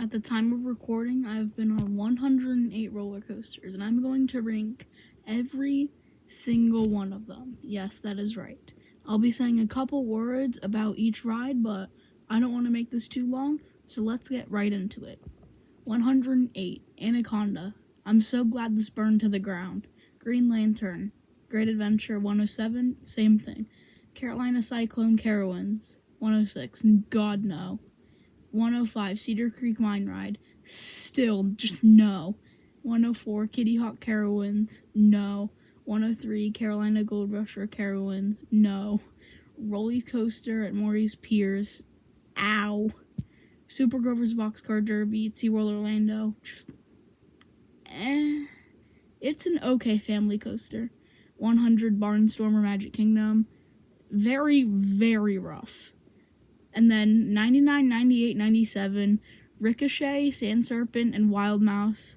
At the time of recording, I've been on 108 roller coasters, and I'm going to rank every single one of them. Yes, that is right. I'll be saying a couple words about each ride, but I don't want to make this too long, so let's get right into it. 108, Anaconda. I'm so glad this burned to the ground. Green Lantern. Great Adventure. 107, same thing. Carolina Cyclone Carowinds. 106, God no. 105, Cedar Creek Mine Ride. Still, just no. 104, Kitty Hawk Carowinds. No. 103, Carolina Gold Rusher Carowinds. No. Roller Coaster at Maury's Piers. Ow. Super Grover's Boxcar Derby at SeaWorld Orlando. Just, It's an okay family coaster. 100, Barnstormer Magic Kingdom. Very, very rough. And then 99, 98, 97, Ricochet, Sand Serpent, and Wild Mouse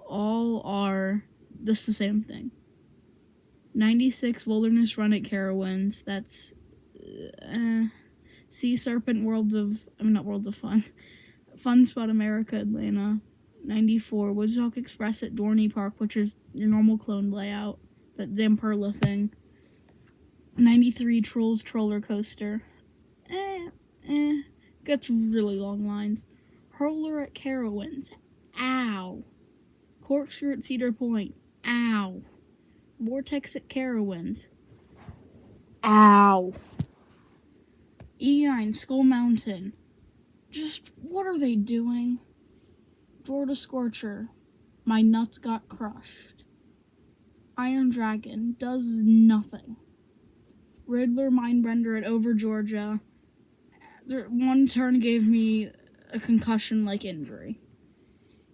all are just the same thing. 96, Wilderness Run at Carowinds. That's Sea Serpent, not Worlds of Fun. Fun Spot America, Atlanta. 94, Woodstock Express at Dorney Park, which is your normal clone layout. That Zamperla thing. 93, Trolls Troller Coaster. Gets really long lines. Hurler at Carowinds. Ow. Corkscrew at Cedar Point. Ow. Vortex at Carowinds. Ow. 89, Skull Mountain. Just, what are they doing? Florida Scorcher. My nuts got crushed. Iron Dragon does nothing. Riddler Mindbender at Over Georgia. One turn gave me a concussion-like injury.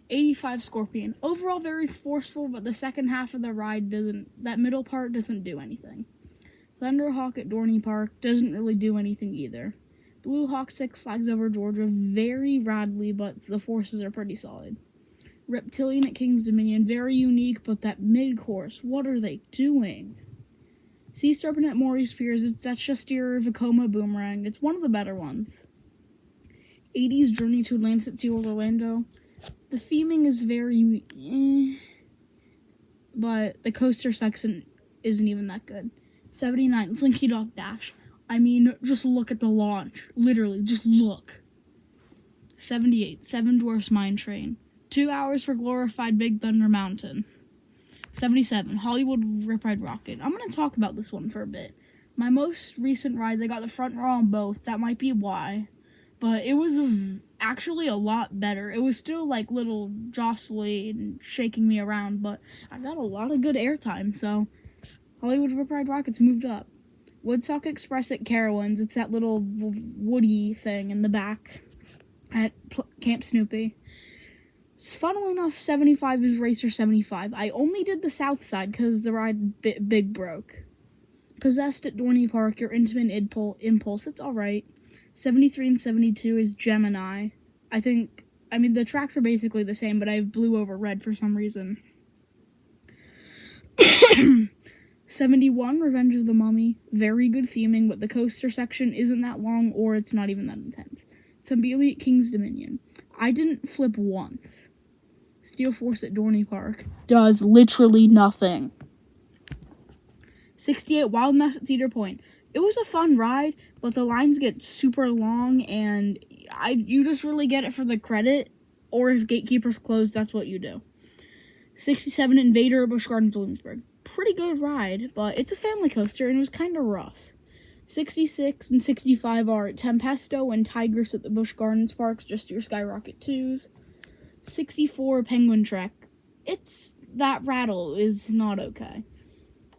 85, Scorpion. Overall very forceful, but the second half of the ride that middle part doesn't do anything. Thunderhawk at Dorney Park doesn't really do anything either. Blue Hawk Six Flags Over Georgia, very radly, but the forces are pretty solid. Reptilian at King's Dominion, very unique, but that mid-course, what are they doing? Sea Serpent at Maury's Piers, that's just your Vekoma boomerang. It's one of the better ones. 80s Journey to Atlantis at SeaWorld Orlando. The theming is very but the coaster section isn't even that good. 79, Slinky Dog Dash. I mean, just look at the launch. Literally, just look. 78, Seven Dwarfs Mine Train. 2 hours for glorified Big Thunder Mountain. 77, Hollywood Rip Ride Rocket. I'm going to talk about this one for a bit. My most recent rides, I got the front row on both. That might be why. But it was actually a lot better. It was still like little jostly and shaking me around, but I got a lot of good airtime, so Hollywood Rip Ride Rocket's moved up. Woodstock Express at Carowinds. It's that little woody thing in the back at Camp Snoopy. Funnily enough, 75 is Racer 75. I only did the south side because the ride big broke. Possessed at Dorney Park, your Intimate Impulse, it's alright. 73 and 72 is Gemini. The tracks are basically the same, but I have blue over red for some reason. 71, Revenge of the Mummy. Very good theming, but the coaster section isn't that long, or it's not even that intense. Tzambili at King's Dominion. I didn't flip once. Steel Force at Dorney Park. Does literally nothing. 68, Wild Mouse at Cedar Point. It was a fun ride, but the lines get super long, and you just really get it for the credit, or if gatekeepers close, that's what you do. 67, Invader at Busch Gardens Williamsburg. Pretty good ride, but it's a family coaster, and it was kind of rough. 66 and 65 are Tempesto and Tigris at the Busch Gardens Parks, just your Skyrocket 2s. 64, Penguin Trek. That rattle is not okay.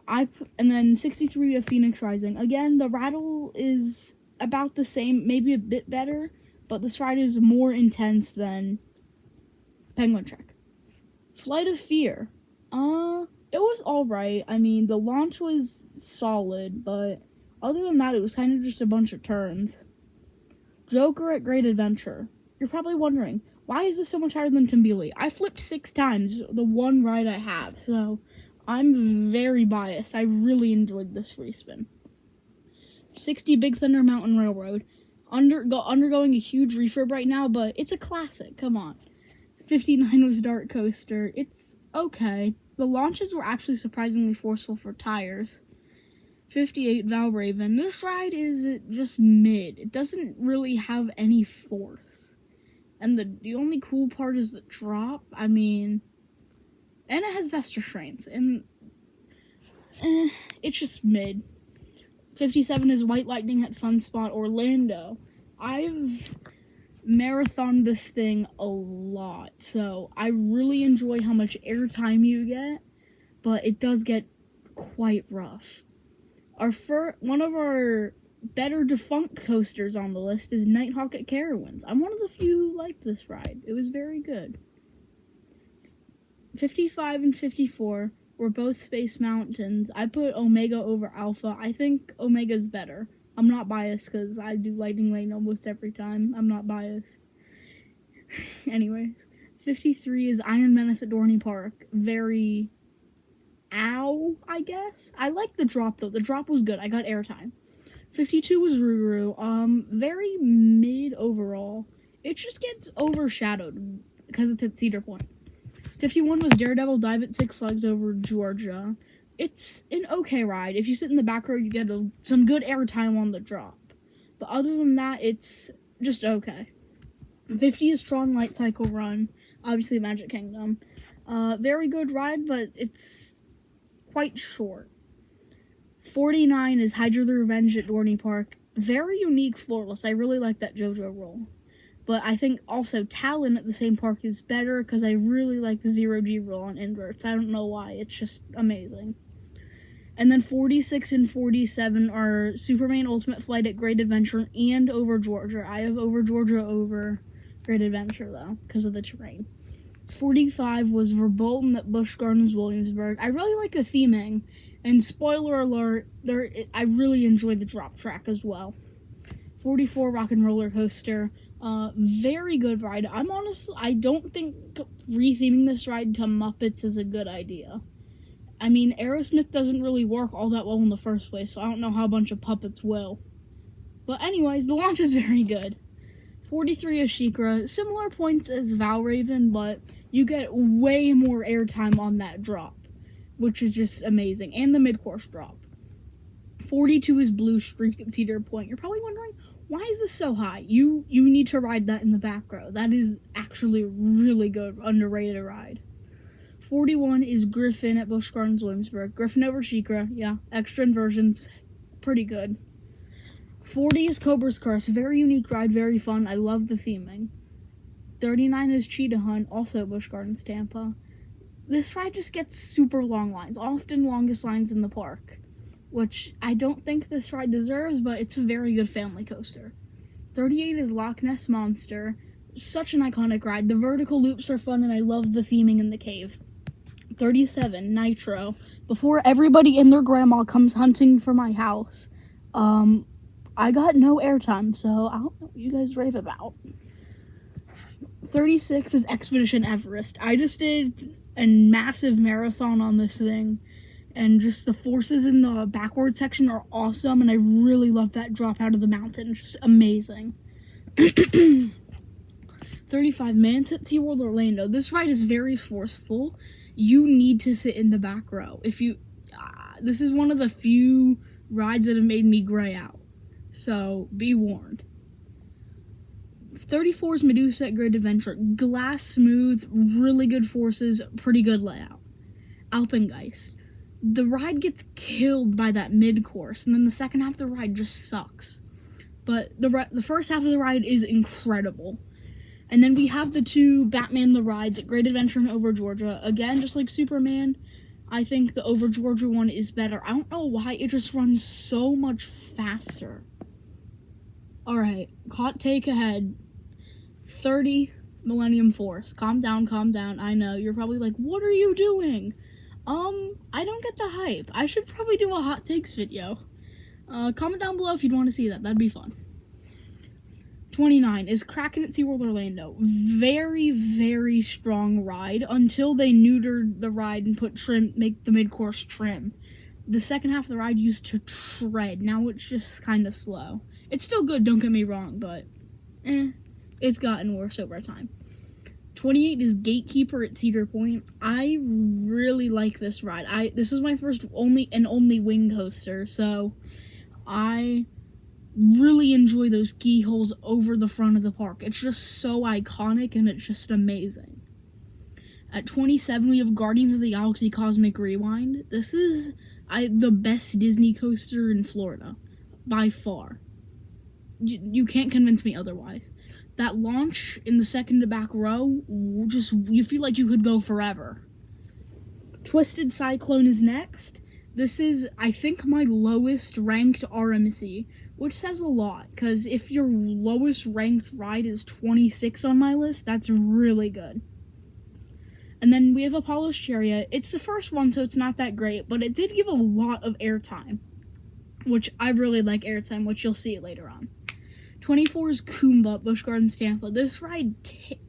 And then 63 of Phoenix Rising. Again, the rattle is about the same, maybe a bit better, but this ride is more intense than Penguin Trek. Flight of Fear. It was alright. I mean, the launch was solid, but other than that, it was kind of just a bunch of turns. Joker at Great Adventure. You're probably wondering, why is this so much higher than Tzambili? I flipped 6 times, the one ride I have, so I'm very biased. I really enjoyed this free spin. 60, Big Thunder Mountain Railroad. undergoing a huge refurb right now, but it's a classic. Come on. 59 was Dart Coaster. It's okay. The launches were actually surprisingly forceful for tires. 58 ℏ𝕉. This ride is just mid. It doesn't really have any force. And the only cool part is the drop. I mean, and it has vest restraints. And it's just mid. 57 is White Lightning at Fun Spot Orlando. I've marathoned this thing a lot, so I really enjoy how much airtime you get, but it does get quite rough. One of our better defunct coasters on the list is Nighthawk at Carowinds. I'm one of the few who liked this ride. It was very good. 55 and 54 were both Space Mountains. I put Omega over Alpha. I think Omega's better. I'm not biased because I do Lightning Lane almost every time. I'm not biased. Anyways, 53 is Iron Menace at Dorney Park. Very ow, I guess. I like the drop though. The drop was good. I got airtime. 52 was Ruru. Very mid overall. It just gets overshadowed because it's at Cedar Point. 51 was Daredevil Dive at Six Flags over Georgia. It's an okay ride. If you sit in the back row, you get some good airtime on the drop. But other than that, it's just okay. 50 is Tron Light Cycle Run. Obviously, Magic Kingdom. Very good ride, but it's quite short. 49 is Hydra the Revenge at Dorney Park. Very unique floorless. I really like that JoJo roll. But I think also Talon at the same park is better because I really like the 0G roll on inverts. I don't know why. It's just amazing. And then 46 and 47 are Superman Ultimate Flight at Great Adventure and Over Georgia. I have Over Georgia over Great Adventure, though, because of the terrain. 45 was Verbolten at Busch Gardens Williamsburg. I really like the theming. And spoiler alert, I really enjoy the drop track as well. 44 Rock and Roller Coaster. Very good ride. I don't think retheming this ride to Muppets is a good idea. I mean, Aerosmith doesn't really work all that well in the first place, so I don't know how a bunch of puppets will. But anyways, the launch is very good. 43 is SheiKra. Similar points as ℏ𝕉, but you get way more airtime on that drop, which is just amazing. And the mid-course drop. 42 is Blue Streak at Cedar Point. You're probably wondering, why is this so high? You need to ride that in the back row. That is actually a really good, underrated ride. 41 is Griffin at Busch Gardens Williamsburg. Griffin over SheiKra. Yeah, extra inversions. Pretty good. 40 is Cobra's Curse. Very unique ride, very fun. I love the theming. 39 is Cheetah Hunt, also Busch Gardens Tampa. This ride just gets super long lines, often longest lines in the park, which I don't think this ride deserves, but it's a very good family coaster. 38 is Loch Ness Monster. Such an iconic ride. The vertical loops are fun, and I love the theming in the cave. 37, Nitro. Before everybody and their grandma comes hunting for my house, I got no airtime, so I don't know what you guys rave about. 36 is Expedition Everest. I just did a massive marathon on this thing, and just the forces in the backward section are awesome, and I really love that drop out of the mountain. It's just amazing. 35, Mance at SeaWorld Orlando. This ride is very forceful. You need to sit in the back row. This is one of the few rides that have made me gray out, so be warned. 34 is Medusa at Great Adventure. Glass smooth, really good forces, pretty good layout. Alpengeist. The ride gets killed by that mid-course, and then the second half of the ride just sucks. But the first half of the ride is incredible. And then we have the two Batman the Rides at Great Adventure and Over Georgia. Again, just like Superman, I think the Over Georgia one is better. I don't know why, it just runs so much faster. Alright, hot take ahead. 30, Millennium Force. Calm down. I know, you're probably like, what are you doing? I don't get the hype. I should probably do a hot takes video. Comment down below if you'd want to see that. That'd be fun. 29 is Kraken at SeaWorld Orlando. Very, very strong ride until they neutered the ride and make the mid-course trim. The second half of the ride used to tread. Now it's just kind of slow. It's still good, don't get me wrong, but it's gotten worse over time. 28 is Gatekeeper at Cedar Point. I really like this ride. This is my first only wing coaster, so I really enjoy those keyholes over the front of the park. It's just so iconic and it's just amazing. At 27, we have Guardians of the Galaxy Cosmic Rewind. This is the best Disney coaster in Florida, by far. You can't convince me otherwise. That launch in the second to back row, you feel like you could go forever. Twisted Cyclone is next. This is, I think, my lowest ranked RMC, which says a lot, because if your lowest ranked ride is 26 on my list, that's really good. And then we have Apollo's Chariot. It's the first one, so it's not that great, but it did give a lot of airtime, which I really like airtime, which you'll see later on. 24 is Kumba, Busch Gardens, Tampa. This ride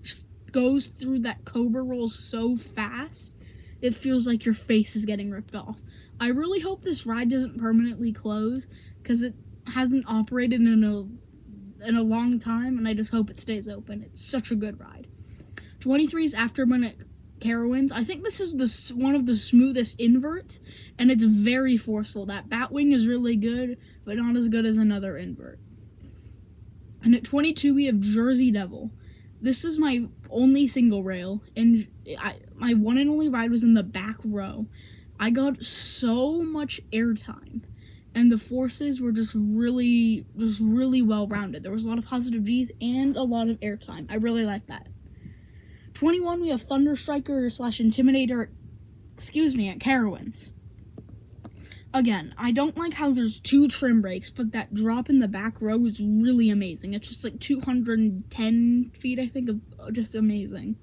just goes through that Cobra roll so fast, it feels like your face is getting ripped off. I really hope this ride doesn't permanently close, because it hasn't operated in a long time, and I just hope it stays open. It's such a good ride. 23 is Afterburn at Carowinds. I think this is one of the smoothest inverts, and it's very forceful. That Batwing is really good, but not as good as another invert. And at 22, we have Jersey Devil. This is my only single rail, and my one and only ride was in the back row. I got so much airtime, and the forces were just really well-rounded. There was a lot of positive Gs and a lot of airtime. I really like that. 21, we have Thunderstriker / Intimidator, at Carowinds. Again, I don't like how there's 2 trim brakes, but that drop in the back row is really amazing. It's just like 210 feet, I think, of just amazing.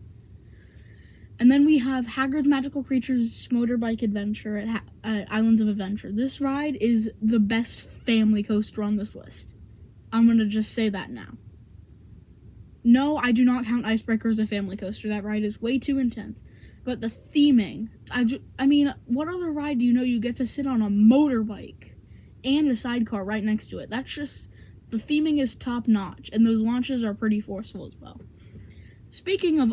And then we have Hagrid's Magical Creatures Motorbike Adventure at Islands of Adventure. This ride is the best family coaster on this list. I'm going to just say that now. No, I do not count Icebreaker as a family coaster. That ride is way too intense. But the theming, I mean, what other ride do you know you get to sit on a motorbike and a sidecar right next to it? That's just, the theming is top notch, and those launches are pretty forceful as well. Speaking of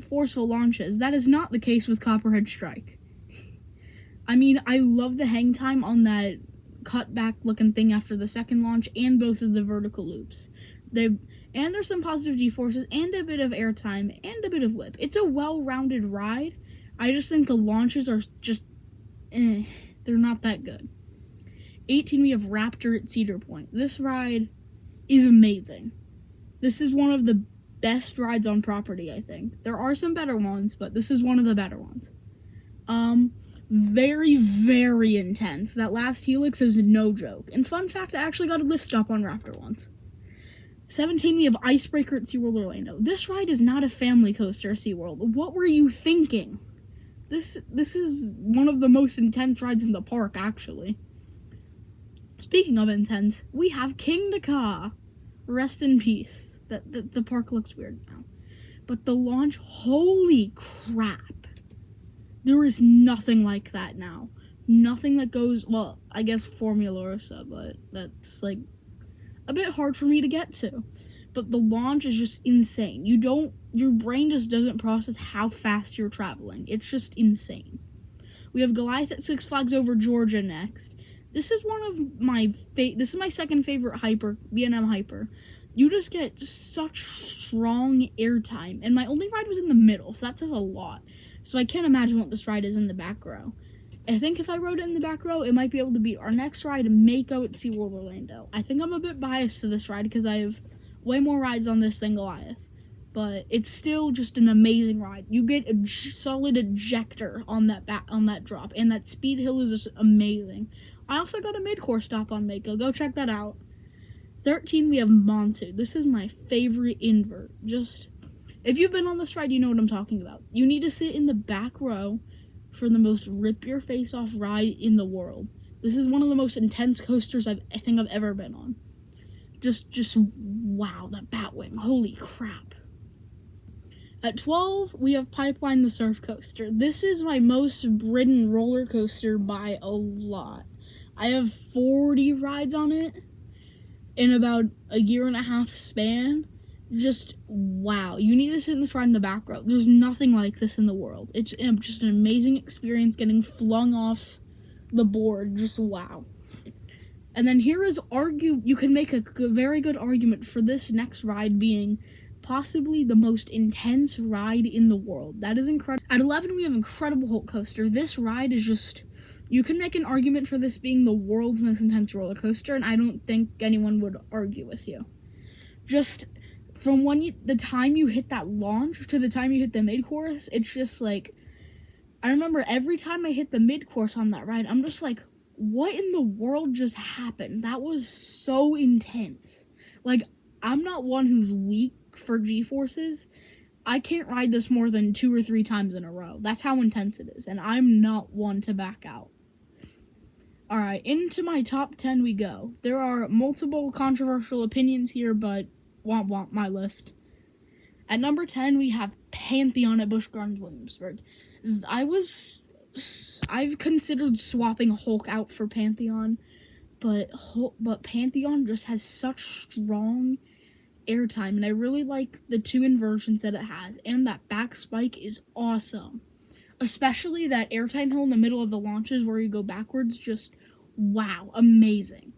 forceful launches, that is not the case with Copperhead Strike. I mean, I love the hang time on that cut back looking thing after the second launch and both of the vertical loops. And there's some positive G-forces and a bit of airtime and a bit of lip. It's a well-rounded ride. I just think the launches are just, they're not that good. 18, we have Raptor at Cedar Point. This ride is amazing. This is one of the best rides on property, I think. There are some better ones, but this is one of the better ones. Very, very intense. That last helix is no joke. And fun fact, I actually got a lift stop on Raptor once. 17, we have Icebreaker at SeaWorld Orlando. This ride is not a family coaster at SeaWorld. What were you thinking? This is one of the most intense rides in the park, actually. Speaking of intense, we have King Dakar. Rest in peace. The park looks weird now. But the launch, holy crap. There is nothing like that now. Nothing that goes, well, I guess Formula Rossa, but that's like a bit hard for me to get to. But the launch is just insane. Your brain just doesn't process how fast you're traveling. It's just insane. We have Goliath at Six Flags Over Georgia next. This is one of my this is my second favorite hyper, B&M hyper. You just get such strong airtime, and my only ride was in the middle, so that says a lot. So I can't imagine what this ride is in the back row. I think if I rode it in the back row, it might be able to beat our next ride, Mako at SeaWorld Orlando. I think I'm a bit biased to this ride because I have way more rides on this than Goliath. But it's still just an amazing ride. You get a solid ejector on that drop, and that speed hill is just amazing. I also got a mid-course stop on Mako. Go check that out. 13, we have Montu. This is my favorite invert. Just, if you've been on this ride, you know what I'm talking about. You need to sit in the back row for the most rip-your-face-off ride in the world. This is one of the most intense coasters I think I've ever been on. Just wow, that Batwing. Holy crap. At 12, we have Pipeline the Surf Coaster. This is my most ridden roller coaster by a lot. I have 40 rides on it. in about a year and a half span. Just wow. You need to sit in this ride in the back row. There's nothing like this in the world. It's just an amazing experience getting flung off the board. Just wow. And then here is you can make a very good argument for this next ride being possibly the most intense ride in the world. That is incredible. At 11, we have Incredible Hulk Coaster. This ride is just, you can make an argument for this being the world's most intense roller coaster, and I don't think anyone would argue with you. Just from the time you hit that launch to the time you hit the mid-course, it's just like, I remember every time I hit the mid-course on that ride, I'm just like, what in the world just happened? That was so intense. Like, I'm not one who's weak for G-forces. I can't ride this more than 2 or 3 times in a row. That's how intense it is, and I'm not one to back out. Alright, into my top 10 we go. There are multiple controversial opinions here, but womp my list. At number 10, we have Pantheon at Busch Gardens Williamsburg. I've considered swapping Hulk out for Pantheon, but Pantheon just has such strong airtime, and I really like the 2 inversions that it has, and that back spike is awesome. Especially that airtime hill in the middle of the launches where you go backwards, just wow, amazing.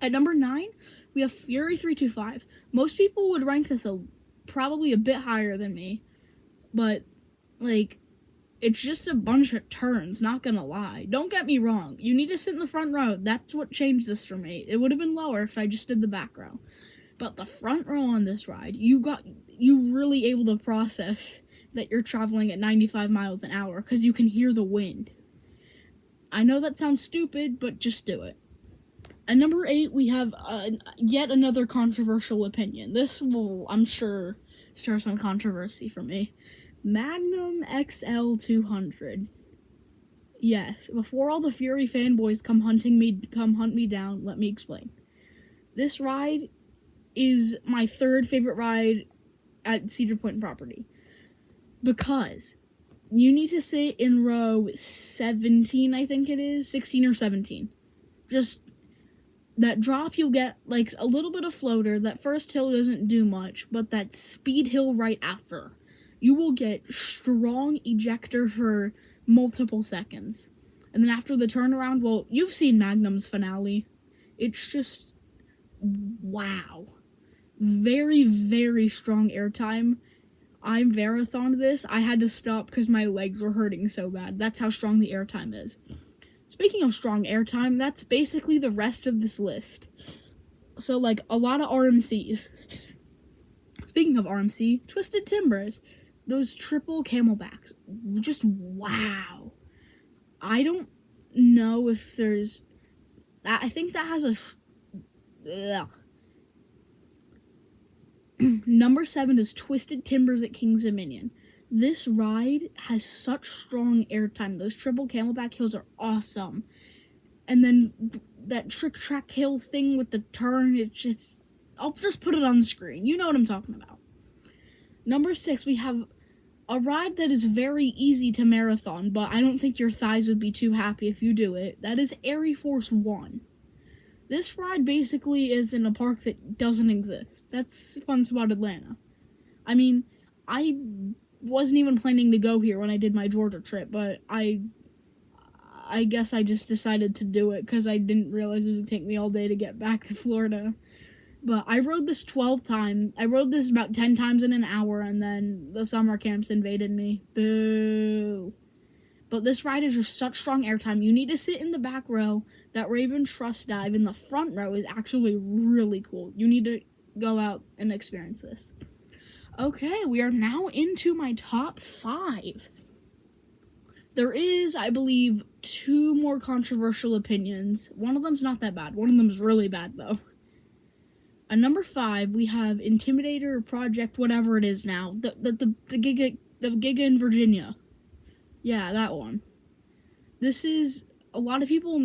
At number 9, we have Fury 325. Most people would rank this probably a bit higher than me, but like, it's just a bunch of turns, not gonna lie. Don't get me wrong, you need to sit in the front row. That's what changed this for me. It would have been lower if I just did the back row. But the front row on this ride, you really able to process that you're traveling at 95 miles an hour because you can hear the wind. I know that sounds stupid, but just do it. At number 8, we have yet another controversial opinion. This will, I'm sure, stir some controversy for me. Magnum XL 200. Yes, before all the Fury fanboys come hunt me down, let me explain. This ride is my 3rd favorite ride at Cedar Point property, because you need to sit in row 17, I think it is, 16 or 17. Just that drop, you'll get like a little bit of floater. That first hill doesn't do much, but that speed hill right after, you will get strong ejector for multiple seconds. And then after the turnaround, well, you've seen Magnum's finale. It's just wow. Very, very strong airtime. I marathoned this. I had to stop because my legs were hurting so bad. That's how strong the airtime is. Speaking of strong airtime, that's basically the rest of this list. So, like, a lot of RMCs. Speaking of RMC, Twisted Timbers. Those triple camelbacks. Just wow. I don't know if there's... I think that has a... Ugh. Number 7 is Twisted Timbers at King's Dominion. This ride has such strong airtime. Those triple camelback hills are awesome. And then that trick track hill thing with the turn, it's just... I'll just put it on the screen. You know what I'm talking about. Number 6, we have a ride that is very easy to marathon, but I don't think your thighs would be too happy if you do it. That is Airy Force 1. This ride basically is in a park that doesn't exist. That's Fun Spot Atlanta. I mean, I wasn't even planning to go here when I did my Georgia trip, but I guess I just decided to do it because I didn't realize it would take me all day to get back to Florida. But I rode this 12 times. I rode this about 10 times in an hour, and then the summer camps invaded me. Boo. But this ride is just such strong airtime. You need to sit in the back row. That Raven Trust dive in the front row is actually really cool. You need to go out and experience this. Okay, we are now into my top 5. There is, I believe, 2 more controversial opinions. One of them's not that bad. One of them's really bad, though. At number 5, we have Intimidator Project, whatever it is now. The Giga in Virginia. Yeah, that one. This is, a lot of people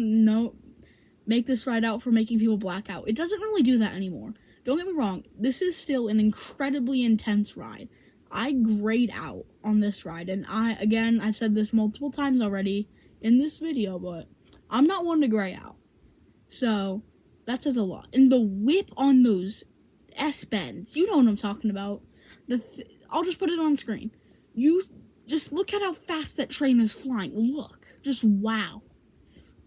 make this ride out for making people black out. It doesn't really do that anymore. Don't get me wrong, this is still an incredibly intense ride. I grayed out on this ride, and I've said this multiple times already in this video, but I'm not one to gray out. So, That says a lot. And the whip on those S-bends, you know what I'm talking about. I'll just put it on screen. You just look at how fast that train is flying. Look. Just wow.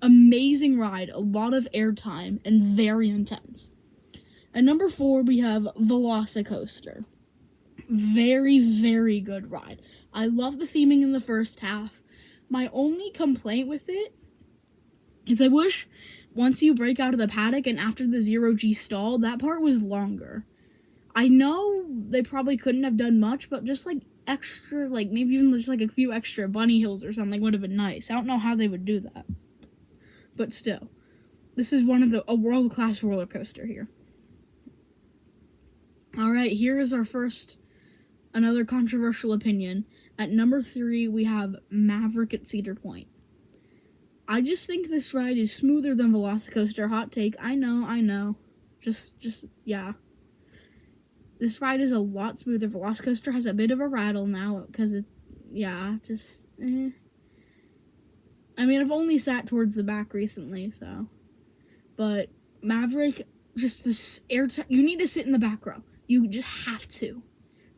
Amazing ride, a lot of airtime, and very intense. At number 4, we have Velocicoaster. Very, very good ride. I love the theming in the first half. My only complaint with it is I wish once you break out of the paddock and after the 0G stall, that part was longer. I know they probably couldn't have done much, but just like extra, like maybe even just like a few extra bunny hills or something would have been nice. I don't know how they would do that. But still, this is a world-class roller coaster here. Alright, here is our another controversial opinion. At number 3, we have Maverick at Cedar Point. I just think this ride is smoother than Velocicoaster. Hot take. I know. Just, yeah. This ride is a lot smoother. Velocicoaster has a bit of a rattle now, because I mean, I've only sat towards the back recently, so. But Maverick, just this airtime, you need to sit in the back row. You just have to.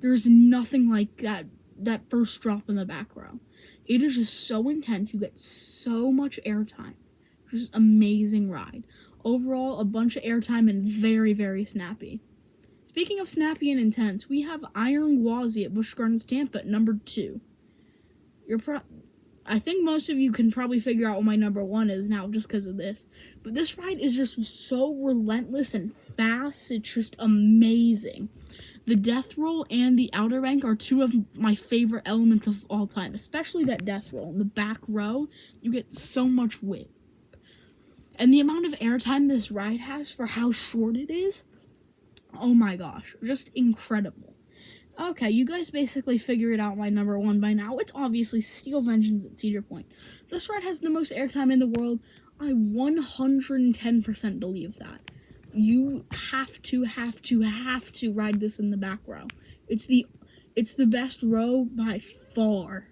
There's nothing like that first drop in the back row. It is just so intense. You get so much airtime. Just amazing ride. Overall, a bunch of airtime and very, very snappy. Speaking of snappy and intense, we have ℏ𝕠𝕒𝕤𝕒 at Busch Gardens Tampa at number 2. I think most of you can probably figure out what my number 1 is now just because of this. But this ride is just so relentless and fast. It's just amazing. The death roll and the outer bank are 2 of my favorite elements of all time. Especially that death roll. In the back row, you get so much whip. And the amount of airtime this ride has for how short it is, oh my gosh. Just incredible. Okay, you guys basically figured out my number 1 by now. It's obviously ℏ𝕠𝕒𝕢 at Cedar Point. This ride has the most airtime in the world. I 110% believe that. You have to ride this in the back row. It's the best row by far.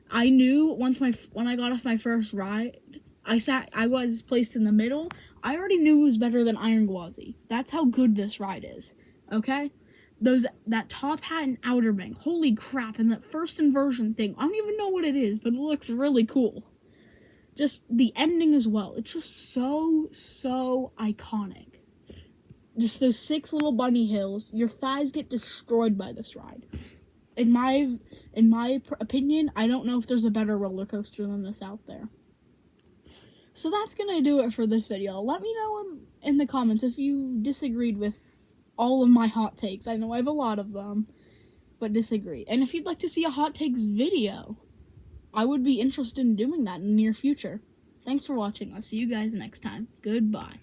I knew when I got off my first ride, I was placed in the middle. I already knew it was better than ℏ𝕠𝕒𝕢𝕏. That's how good this ride is. Okay? That top hat and outer bank, holy crap, and that first inversion thing, I don't even know what it is, but it looks really cool. Just the ending as well, it's just so iconic. Just those 6 little bunny hills, your thighs get destroyed by this ride. In my opinion, I don't know if there's a better roller coaster than this out there. So that's gonna do it for this video. Let me know in the comments if you disagreed with all of my hot takes. I know I have a lot of them, but disagree. And if you'd like to see a hot takes video, I would be interested in doing that in the near future. Thanks for watching. I'll see you guys next time. Goodbye.